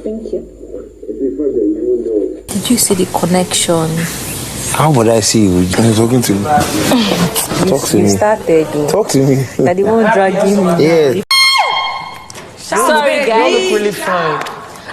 Thank you. Did you see the connection? How would I see you? You're talking to me. Talk to me. Started. Talk to me. That they won't drag me. Yeah. Sorry, guys. You look really fine.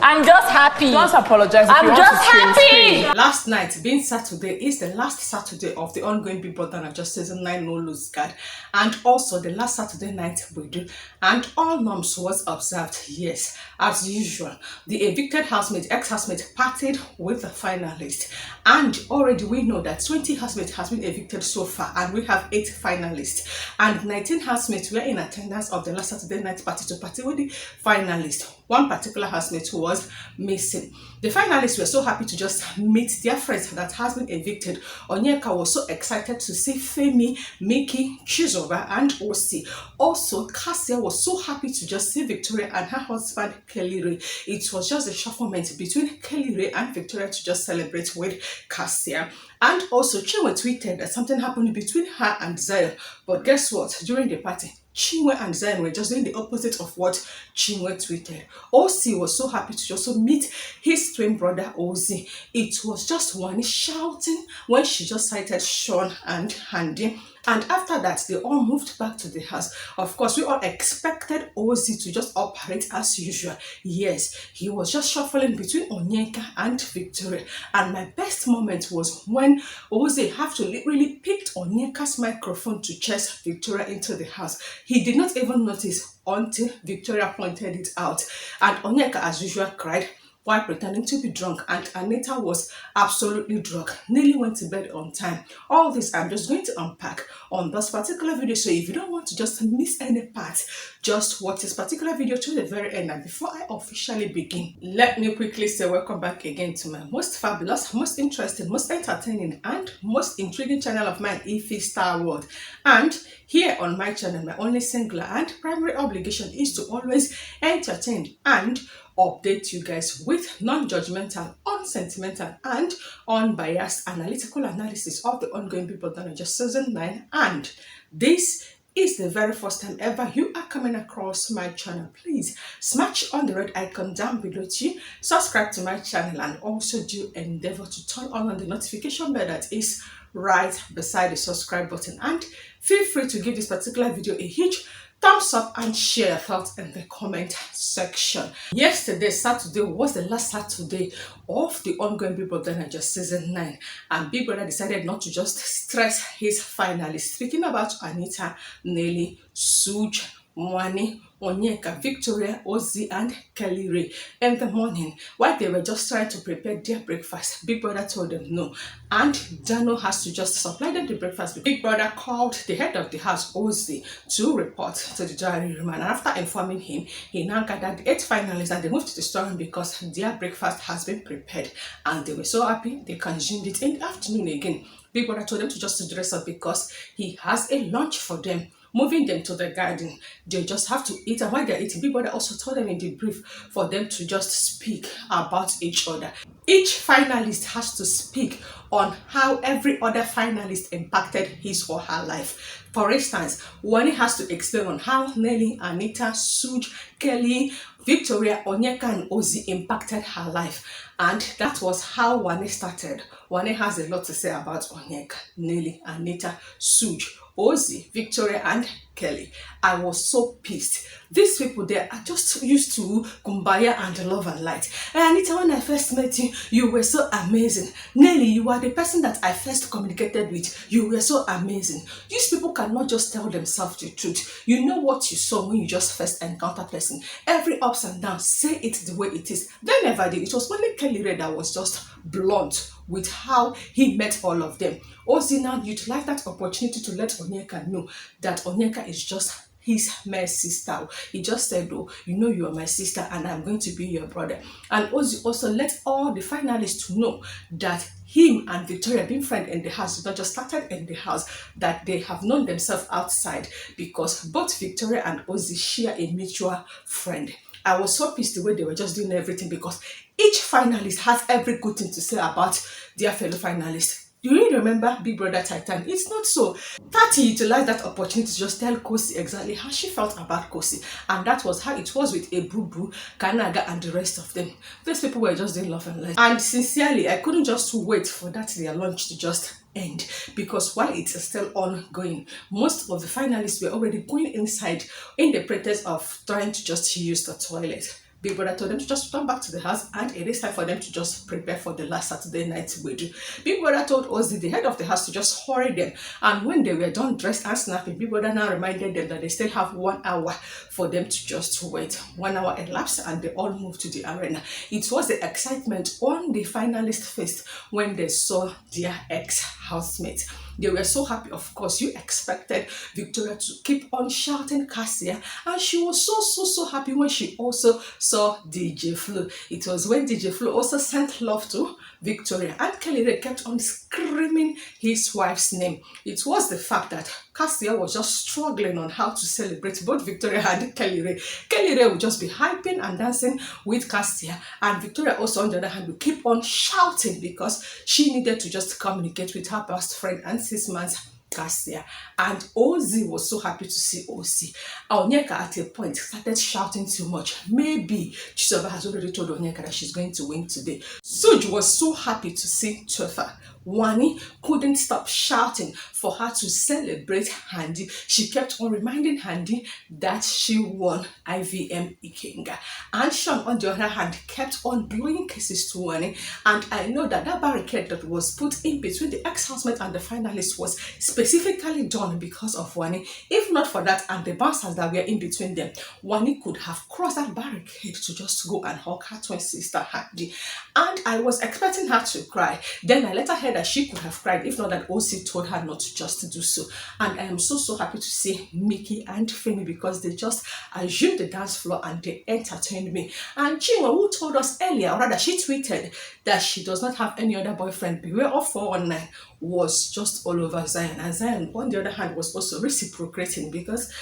I'm just happy. Don't apologize. I'm just happy. Last night, being Saturday, is the last Saturday of the ongoing Big Brother Naija season 9 No Lose Guard, and also the last Saturday night we do. And all norms was observed. Yes, as usual, the evicted housemate, ex-housemate, partied with the finalist, and already we know that 20 housemates has been evicted so far, and we have 8 finalists, and 19 housemates were in attendance of the last Saturday night party to party with the finalist. One particular housemate who was missing. The finalists were so happy to just meet their friends that has been evicted. Onyeka was so excited to see Femi, Mickey, Chizoba, and Ozee. Also, Cassia was so happy to just see Victoria and her husband Kelly Ray. It was just a shufflement between Kelly Ray and Victoria to just celebrate with Cassia. And also, CHINWE tweeted that something happened between her and ZINNE. But guess what? During the party, CHINWE and ZINNE were just doing the opposite of what CHINWE tweeted. Ozee was so happy to also meet his twin brother Ozee. It was just one shouting when she just sighted Sean and Handy. And after that, they all moved back to the house. Of course, we all expected Ozee to just operate as usual. Yes, he was just shuffling between Onyeka and Victoria. And my best moment was when Ozee had to literally pick Onyeka's microphone to chase Victoria into the house. He did not even notice until Victoria pointed it out. And Onyeka, as usual, cried while pretending to be drunk, and Anita was absolutely drunk, nearly went to bed on time. All this I'm just going to unpack on this particular video, so if you don't want to just miss any part, just watch this particular video to the very end. And before I officially begin, let me quickly say welcome back again to my most fabulous, most interesting, most entertaining, and most intriguing channel of mine, Ife Star World. And here on my channel, my only singular and primary obligation is to always entertain and update you guys with non-judgmental, unsentimental, and unbiased analytical analysis of the ongoing Big Brother Naija season 9. And this is the very first time ever you are coming across my channel, please smash on the red icon down below to subscribe to my channel, and also do endeavor to turn on the notification bell that is right beside the subscribe button. And feel free to give this particular video a huge thumbs up and share your thoughts in the comment section. Yesterday, Saturday, was the last Saturday of the ongoing Big Brother Naija season 9, and Big Brother decided not to just stress his finalists. Speaking about Anita, Nelly, Suj, Mwani, Onyeka, Victoria, Ozee, and Kelly Ray. In the morning, while they were just trying to prepare their breakfast, Big Brother told them no, and Dano has to just supply them the breakfast. Big Brother called the head of the house, Ozee, to report to the diary room, and after informing him, he now gathered the 8 finalists and they moved to the storeroom because their breakfast has been prepared, and they were so happy they consumed it in the afternoon again. Big Brother told them to just dress up because he has a lunch for them, moving them to the garden. They just have to eat, and while they're eating, Big Brother also told them in the brief for them to just speak about each other. Each finalist has to speak on how every other finalist impacted his or her life. For instance, Wani has to explain on how Nelly, Anita, Suj, Kelly, Victoria, Onyeka, and Ozee impacted her life. And that was how Wani started. Wani has a lot to say about Onyeka, Nelly, Anita, Suj, Ozee, Victoria, and Kelly. I was so pissed. These people there are just used to kumbaya and love and light. And Anita, when I first met you, you were so amazing. Nelly, you are the person that I first communicated with. You were so amazing. These people cannot just tell themselves the truth. You know what you saw when you just first encounter person. Every ups and downs, say it the way it is. They never did. It was only Kelly Ray that was just blunt with how he met all of them. Ozee now utilized that opportunity to let Onyeka know that Onyeka is just his mere sister. He just said, oh, you know you are my sister and I'm going to be your brother. And Ozee also let all the finalists to know that him and Victoria being friends in the house, not just started in the house, that they have known themselves outside, because both Victoria and Ozee share a mutual friend. I was so pissed the way they were just doing everything, because each finalist has every good thing to say about their fellow finalists. You really remember Big Brother Titan? It's not so. Tati utilized that opportunity to just tell Kosi exactly how she felt about Kosi. And that was how it was with Ebubu, Kanaga, and the rest of them. Those people were just doing love and life. And sincerely, I couldn't just wait for that their launch to just end, because while it's still ongoing, most of the finalists were already going inside in the pretext of trying to just use the toilet. Big Brother told them to just return back to the house, and it is time for them to just prepare for the last Saturday night wedding. Big Brother told Ozee, the head of the house, to just hurry them, and when they were done dressed and snapping, Big Brother now reminded them that they still have 1 hour for them to just wait. 1 hour elapsed and they all moved to the arena. It was the excitement on the finalist face when they saw their ex-housemate. They were so happy. Of course, you expected Victoria to keep on shouting Cassia, and she was so happy when she also saw DJ Flo. It was when DJ Flo also sent love to Victoria, and Kelly Ray kept on screaming his wife's name. It was the fact that Cassia was just struggling on how to celebrate both Victoria and Kelly Ray. Kelly Ray would just be hyping and dancing with Cassia, and Victoria also, on the other hand, would keep on shouting because she needed to just communicate with her best friend and 6 months Cassia. And Ozee was so happy to see Ozee. Onyeka at a point started shouting too much. Maybe Chisoba has already told Onyeka that she's going to win today. Suj was so happy to see Twafa. Wani couldn't stop shouting for her to celebrate Handy. She kept on reminding Handy that she won IVM Ikenga. And Sean, on the other hand, kept on blowing kisses to Wani. And I know that that barricade that was put in between the ex-housemate and the finalists was specifically done because of Wani. If not for that and the bouncers that were in between them, Wani could have crossed that barricade to just go and hug her twin sister Handy. And I was expecting her to cry. Then I later heard that she could have cried if not that Ozee told her not to just do so. And I am so happy to see Mickey and Femi, because they just assumed the dance floor and they entertained me. And CHINWE, who told us earlier, or rather she tweeted that she does not have any other boyfriend, beware of 419, was just all over Zion. And Zion, on the other hand, was also reciprocating, because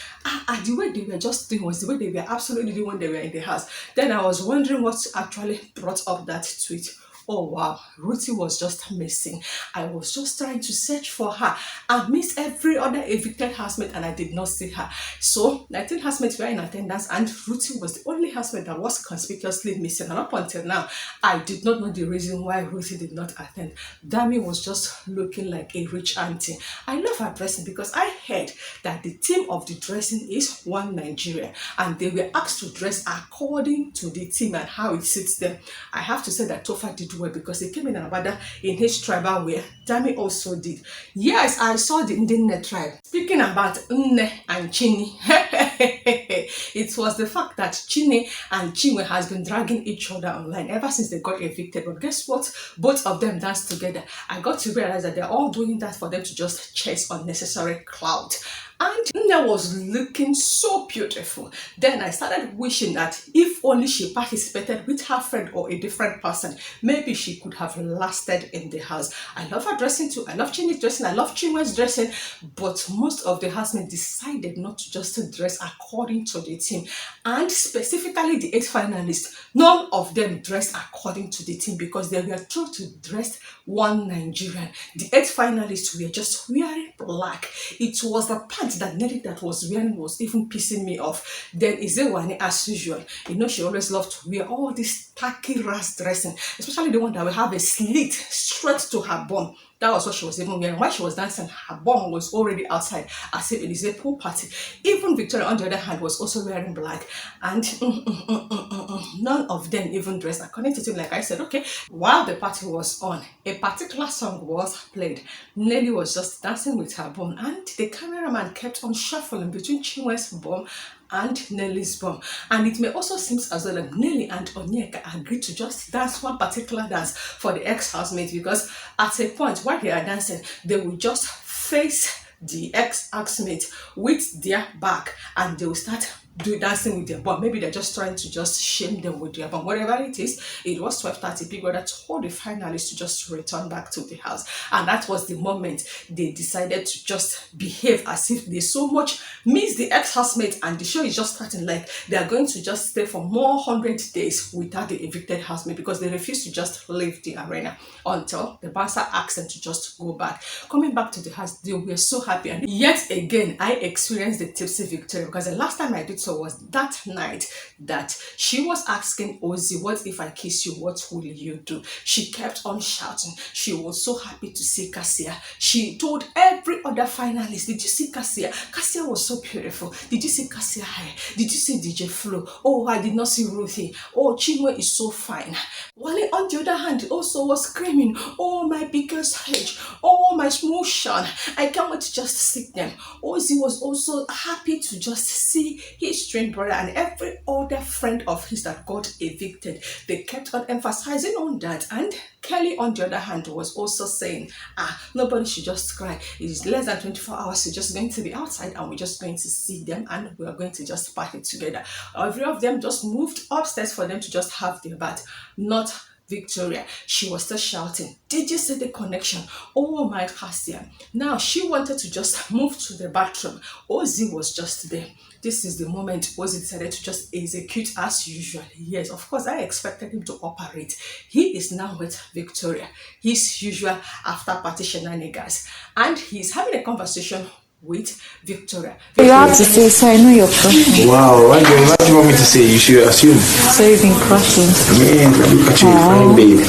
the way they were just doing was the way they were absolutely doing when they were in the house. Then I was wondering what actually brought up that tweet. Oh wow, RUTHEE was just missing. I was just trying to search for her. I missed every other evicted housemate and I did not see her. So 19 housemates were in attendance and RUTHEE was the only housemate that was conspicuously missing. And up until now, I did not know the reason why RUTHEE did not attend. Dami was just looking like a rich auntie. I love her dressing because I heard that the theme of the dressing is One Nigeria, and they were asked to dress according to the theme and how it suits them. I have to say that Tofa did well because he came in Abada in his tribal wear. Dami also did. Yes, I saw the NDINNE tribe. Speaking about NDINNE and CHINNE, it was the fact that CHINNE and CHINWE has been dragging each other online ever since they got evicted. But guess what? Both of them danced together. I got to realize that they're all doing that for them to just chase unnecessary clout. And NDINNE was looking so beautiful. Then I started wishing that if only she participated with her friend or a different person, maybe she could have lasted in the house. I love her dressing too. I love CHINNE's dressing. I love CHINWE's dressing. But most of the housemates decided not to just dress according to the theme. And specifically the 8 finalists, none of them dressed according to the theme because they were told to dress One Nigerian. The 8 finalists were just wearing black. It was the pants that Nelly that was wearing was even pissing me off. Then Izewani, as usual, you know, she always loved to wear all this tacky ras dressing, especially the one that will have a slit straight to her bum. That was what she was even wearing. While she was dancing, her bum was already outside, as if it is a pool party. Even Victoria, on the other hand, was also wearing black. And none of them even dressed according to them. Like I said, okay, while the party was on, a particular song was played. Nelly was just dancing with her bum, and the cameraman kept on shuffling between CHINWE's bum and Nelly's bum. And it may also seem as though like Nelly and Onyeka agreed to just dance one particular dance for the ex-housemate, because at a point while they are dancing, they will just face the ex-housemate with their back and they will start do dancing with their bum. Maybe they're just trying to just shame them with their bum. Whatever it is, it was 12:30. Big Brother told the finalists to just return back to the house. And that was the moment they decided to just behave as if they so much miss the ex-housemate, and the show is just starting. Like they are going to just stay for more 100 days without the evicted housemate, because they refuse to just leave the arena until the bouncer asks them to just go back. Coming back to the house, they were so happy. And yet again, I experienced the tipsy Victoria, because the last time I did so was that night that she was asking Ozee, what if I kiss you, what will you do? She kept on shouting. She was so happy to see Cassia. She told every other finalist, did you see Cassia? Cassia was so beautiful. Did you see Cassia hair? Did you see DJ Flo? Oh, I did not see RUTHEE. Oh, CHINWE is so fine. Wale, on the other hand, also was screaming, oh, my biggest hedge. Oh, my small shine. I can't wait to just see them. Ozee was also happy to just see his twin brother and every other friend of his that got evicted. They kept on emphasizing on that. And Kelly, on the other hand, was also saying, nobody should just cry. It's less than 24 hours. We're just going to be outside and we're just going to see them and we're going to just party together. Every of them just moved upstairs for them to just have their bath. Not Victoria. She was still shouting, did you see the connection? Oh my Cassia. Now she wanted to just move to the bathroom. Ozee was just there. This is the moment Ozee decided to just execute as usual. Yes, of course, I expected him to operate. He is now with Victoria, his usual after party shenanigans, and he's having a conversation with Victoria. You have to say, so I know your question. Wow, what do you want me to say? You should assume. So you've been crushing. Man, look at you, fine babe.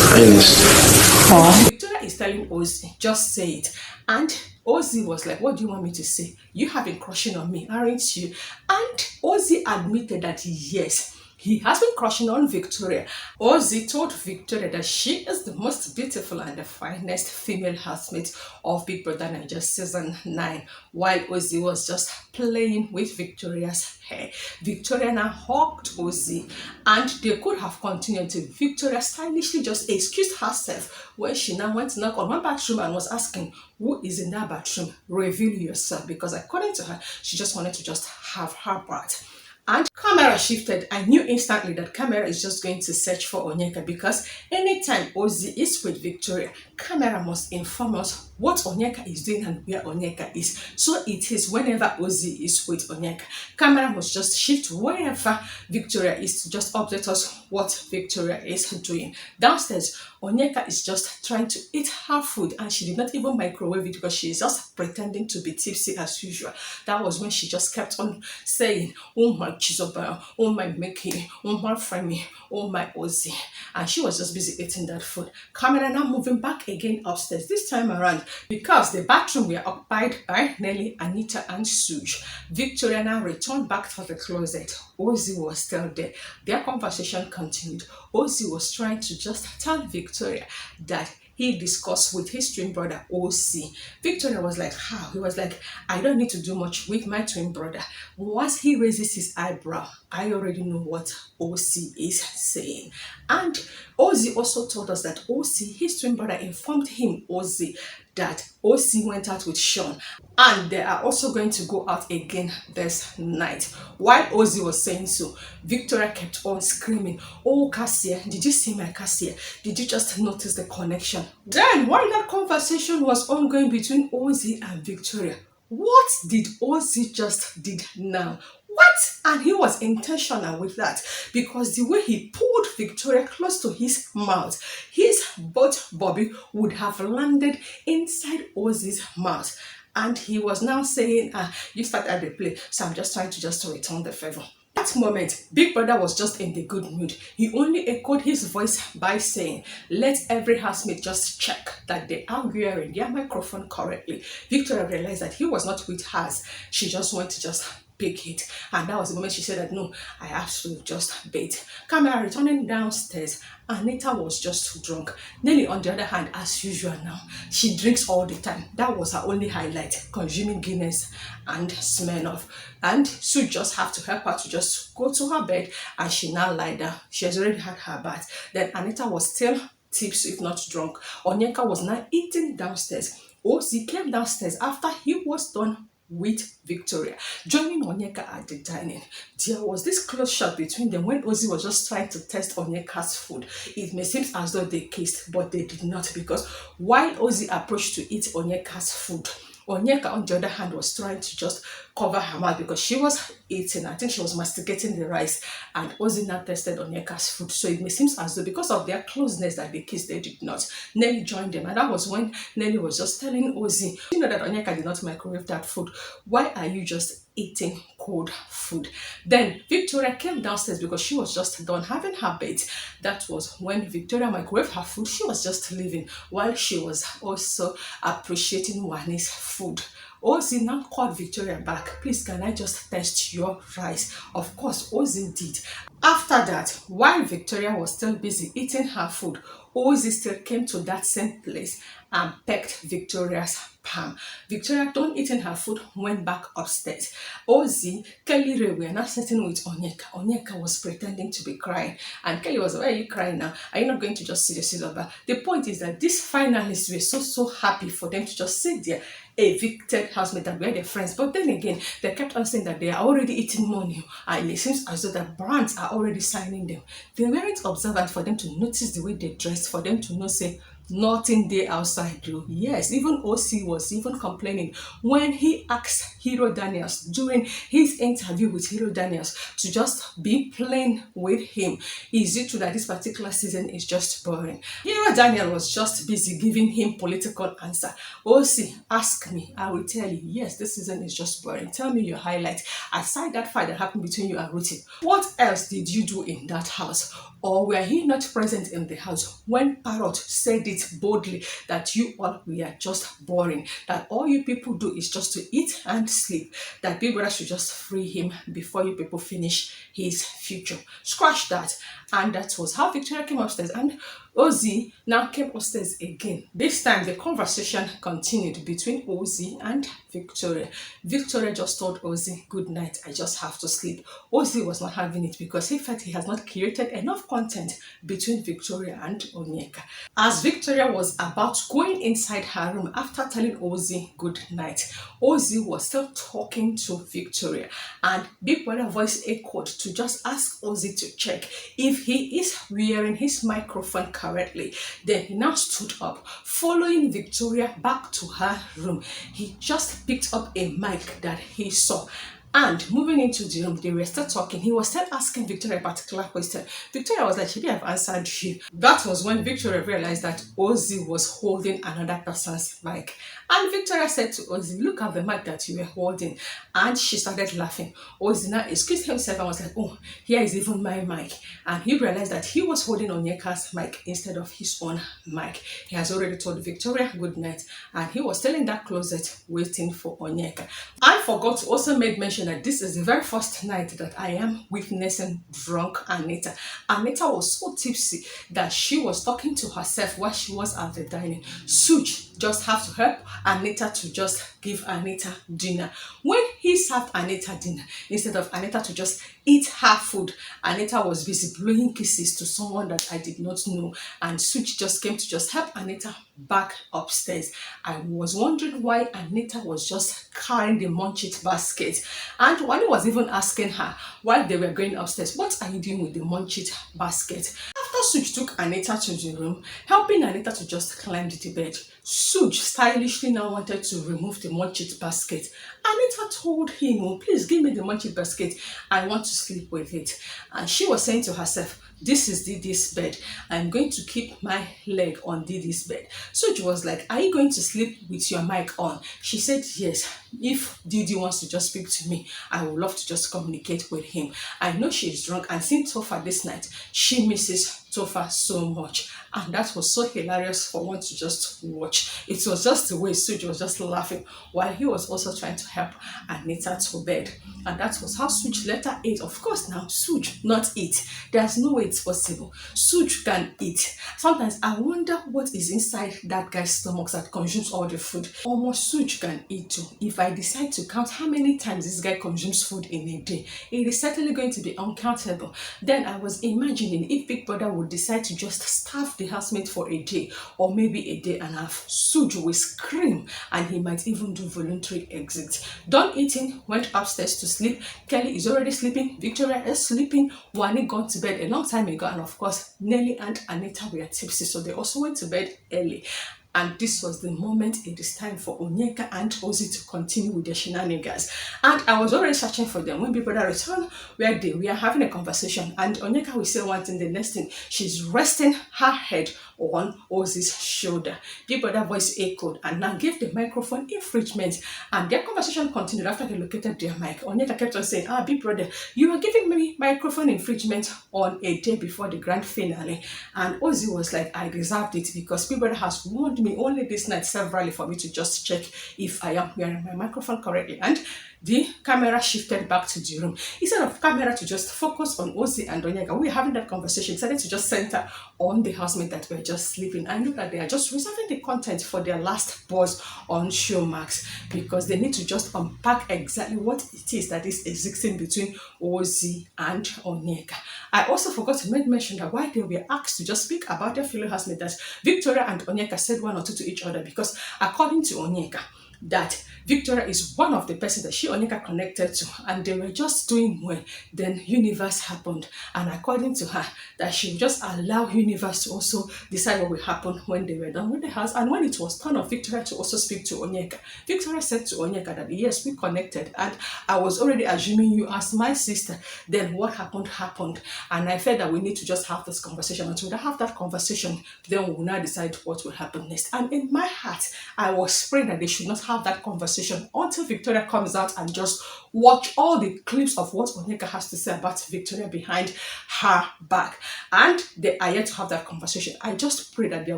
Finalist. Victoria is telling Ozee, just say it. And Ozee was like, what do you want me to say? You have been crushing on me, aren't you? And Ozee admitted that yes, he has been crushing on Victoria. Ozee told Victoria that she is the most beautiful and the finest female housemate of Big Brother NDINNE season 9, while Ozee was just playing with Victoria's hair. Victoria now hugged Ozee, and they could have continued till Victoria stylishly just excused herself when she now went to knock on one bathroom and was asking, who is in that bathroom? Reveal yourself, because according to her, she just wanted to just have her bath. And camera shifted. I knew instantly that camera is just going to search for Onyeka, because anytime Ozee is with Victoria, camera must inform us what Onyeka is doing and where Onyeka is. So it is whenever Ozee is with Onyeka, camera must just shift wherever Victoria is to just update us what Victoria is doing. Downstairs, Onyeka is just trying to eat her food, and she did not even microwave it because she is just pretending to be tipsy as usual. That was when she just kept on saying, oh my Chizoba, oh my Mickey, oh my FEMI, oh my Ozee. And she was just busy eating that food. Camera now moving back again upstairs, this time around, because the bathroom were occupied by Nelly, Anita, and Suge. Victoria now returned back to the closet. Ozee was still there. Their conversation continued. Ozee was trying to just tell Victoria that he discussed with his twin brother, Ozee. Victoria was like, how? He was like, I don't need to do much with my twin brother. Once he raises his eyebrow, I already know what Ozee is saying. And Ozee also told us that Ozee, his twin brother, informed him, Ozee, that Ozee went out with Sean, and they are also going to go out again this night. While Ozee was saying so, Victoria kept on screaming, oh Cassia, did you see my Cassia? Did you just notice the connection? Then while that conversation was ongoing between Ozee and Victoria, what did Ozee just did now? What? And he was intentional with that, because the way he pulled Victoria close to his mouth, his butt Bobby would have landed inside Ozee's mouth. And he was now saying, you started the play, so I'm just trying to just return the favor. That moment, Big Brother was just in the good mood. He only echoed his voice by saying, let every housemate just check that they are wearing their microphone correctly. Victoria realized that he was not with hers. She just went to just pick it, and that was the moment she said that no, I have to just bait. Camera returning downstairs, Anita was just drunk. Nelly, on the other hand, as usual now, she drinks all the time. That was her only highlight, consuming Guinness and Smirnoff. And Sue just have to help her to just go to her bed, and she now lie down. She has already had her bath. Then Anita was still tipsy, if not drunk. Onyeka was now eating downstairs. Ozee came downstairs after he was done with Victoria. Joining Onyeka at the dining, there was this close shot between them when Ozee was just trying to test Onyeka's food. It may seem as though they kissed, but they did not, because while Ozee approached to eat Onyeka's food, Onyeka, on the other hand, was trying to just cover her mouth because she was eating. I think she was masticating the rice, and Ozee now tested Onyeka's food. So it may seem as though because of their closeness that they kissed, they did not. Nelly joined them, and that was when Nelly was just telling Ozee, you know that Onyeka did not microwave that food. Why are you just eating cold food? Then Victoria came downstairs because she was just done having her bait. That was when Victoria microwaved her food. She was just leaving while she was also appreciating Wani's food. Ozee now called Victoria back. Please, can I just test your rice? Of course, Ozee did. After that, while Victoria was still busy eating her food, Ozee still came to that same place and pecked Victoria's palm. Victoria, done eating her food, went back upstairs. Ozee, Kelly Ray were not sitting with Onyeka. Onyeka was pretending to be crying. And Kelly was, why are you crying now? Are you not going to just sit your seat? The point is that these finalists were so happy for them to just sit there, evicted housemate, and were their friends. But then again, they kept on saying that they are already eating money, and it seems as though the brands are already signing them. They weren't observant for them to notice the way they dressed, for them to know, say, nothing there outside though. Yes, even Ozee was even complaining when he asked Hero Daniels during his interview with Hero Daniels to just be plain with him. Is it true that this particular season is just boring? Hero Daniel was just busy giving him political answer. Ozee, ask me, I will tell you. Yes, this season is just boring. Tell me your highlight. Aside that fight that happened between you and RUTHEE, what else did you do in that house? Or were he not present in the house when Parrot said it boldly that you all were just boring, that all you people do is just to eat and sleep, that Big Brother should just free him before you people finish his future? Scratch that. And that was how Victoria came upstairs, and Ozee now came upstairs again. This time the conversation continued between Ozee and Victoria. Victoria just told Ozee, good night, I just have to sleep. Ozee was not having it because he felt he has not created enough content between Victoria and Onyeka. As Victoria was about going inside her room after telling Ozee good night, Ozee was still talking to Victoria, and Big Brother voice echoed to just ask Ozee to check if he is wearing his microphone correctly. Then he now stood up, following Victoria back to her room. He just picked up a mic that he saw, and moving into the room, they were still talking. He was still asking Victoria a particular question. Victoria was like, should I have answered you? That was when Victoria realized that Ozee was holding another person's mic. And Victoria said to Ozee, look at the mic that you were holding. And she started laughing. Ozee now excused himself and was like, oh, here is even my mic. And he realized that he was holding Onyeka's mic instead of his own mic. He has already told Victoria good night, and he was still in that closet waiting for Onyeka. I forgot to also make mention that this is the very first night that I am witnessing drunk Anita. Anita was so tipsy that she was talking to herself while she was at the dining. Such just have to help Anita to just give Anita dinner. When he served Anita dinner, instead of Anita to just eat her food, Anita was busy blowing kisses to someone that I did not know, and Such just came to just help Anita back upstairs. I was wondering why Anita was just carrying the munchit basket, and Wani was even asking her while they were going upstairs, what are you doing with the munchit basket? After Such took Anita to the room, helping Anita to just climb the bed, Such stylishly now wanted to remove the munchit basket. Anita told him, oh, please give me the munchit basket, I want to sleep with it. And she was saying to herself, this is Didi's bed, I'm going to keep my leg on Didi's bed. Such was like, are you going to sleep with your mic on? She said yes, if Didi wants to just speak to me, I would love to just communicate with him. I know she's drunk, and since Tofa this night, she misses Tofa so much, and that was so hilarious for one to just watch. It was just the way Suj was just laughing while he was also trying to help Anita to bed, and that was how Suj let her eat. Of course, now Suj not eat, there's no way it's possible. Suj can eat. Sometimes I wonder what is inside that guy's stomach that consumes all the food. Almost Suj can eat too. If I decide to count how many times this guy consumes food in a day, it is certainly going to be uncountable. Then I was imagining if Big Brother would would decide to just starve the housemate for a day or maybe a day and a half, Suju will scream and he might even do voluntary exit. Done eating, went upstairs to sleep. Kelly is already sleeping. Victoria is sleeping. Wani gone to bed a long time ago, and of course, Nelly and Anita were tipsy, so they also went to bed early. And this was the moment it is time for Onyeka and Ozee to continue with their shenanigans. And I was already searching for them when Big Brother returned, where we are having a conversation. And Onyeka will say one thing, the next thing, she's resting her head on Ozee's shoulder. Big Brother voice echoed and now gave the microphone infringement. And their conversation continued after they located their mic. Onyeka kept on saying, Big Brother, you are giving me microphone infringement on a day before the grand finale. And Ozee was like, I deserved it because Big Brother has warned me only this night severally for me to just check if I am wearing my microphone correctly. And the camera shifted back to the room. Instead of camera to just focus on Ozee and Onyeka, we were having that conversation, decided to just center on the housemates that were just sleeping. And look at they are just reserving the content for their last buzz on Showmax because they need to just unpack exactly what it is that is existing between Ozee and Onyeka. I also forgot to make mention that while they were asked to just speak about their fellow housemates, that Victoria and Onyeka said one or two to each other because according to Onyeka, that Victoria is one of the persons that she Onyeka connected to, and they were just doing well. Then universe happened, and according to her, that she would just allow universe to also decide what will happen when they were done with the house. And when it was turn of Victoria to also speak to Onyeka, Victoria said to Onyeka that yes, we connected, and I was already assuming you as my sister. Then what happened, and I felt that we need to just have this conversation. Until we have that conversation, then we will now decide what will happen next. And in my heart, I was praying that they should not have that conversation until Victoria comes out and just watch all the clips of what Onyeka has to say about Victoria behind her back. And they are yet to have that conversation. I just pray that there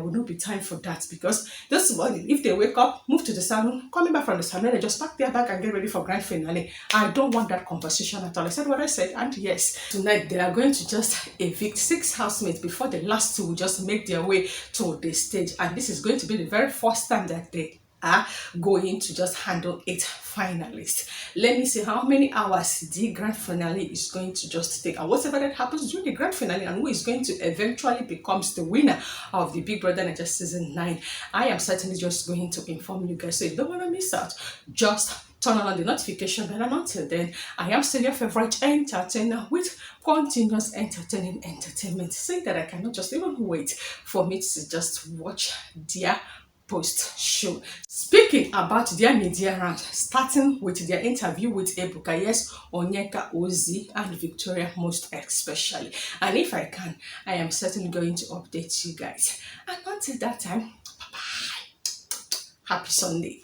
will not be time for that because this morning, if they wake up, move to the salon, coming back from the salon, they just pack their bag and get ready for grand finale. I don't want that conversation at all. I said what I said, and yes, tonight they are going to just evict 6 housemates before the last 2 will just make their way to the stage. And this is going to be the very first time that they are going to just handle 8 finalists. Let me see how many hours the grand finale is going to just take, and whatever that happens during the grand finale, and who is going to eventually becomes the winner of the Big Brother Naija season 9. I am certainly just going to inform you guys, so you don't want to miss out. Just turn on the notification bell, and until then, I am still your favorite entertainer with continuous entertaining entertainment. Say that I cannot just even wait for me to just watch their post show. Speaking about their media round, starting with their interview with Ebuka, yes, Onyeka, Ozee, and Victoria most especially. And if I can, I am certainly going to update you guys. And until that time, bye bye. Happy Sunday.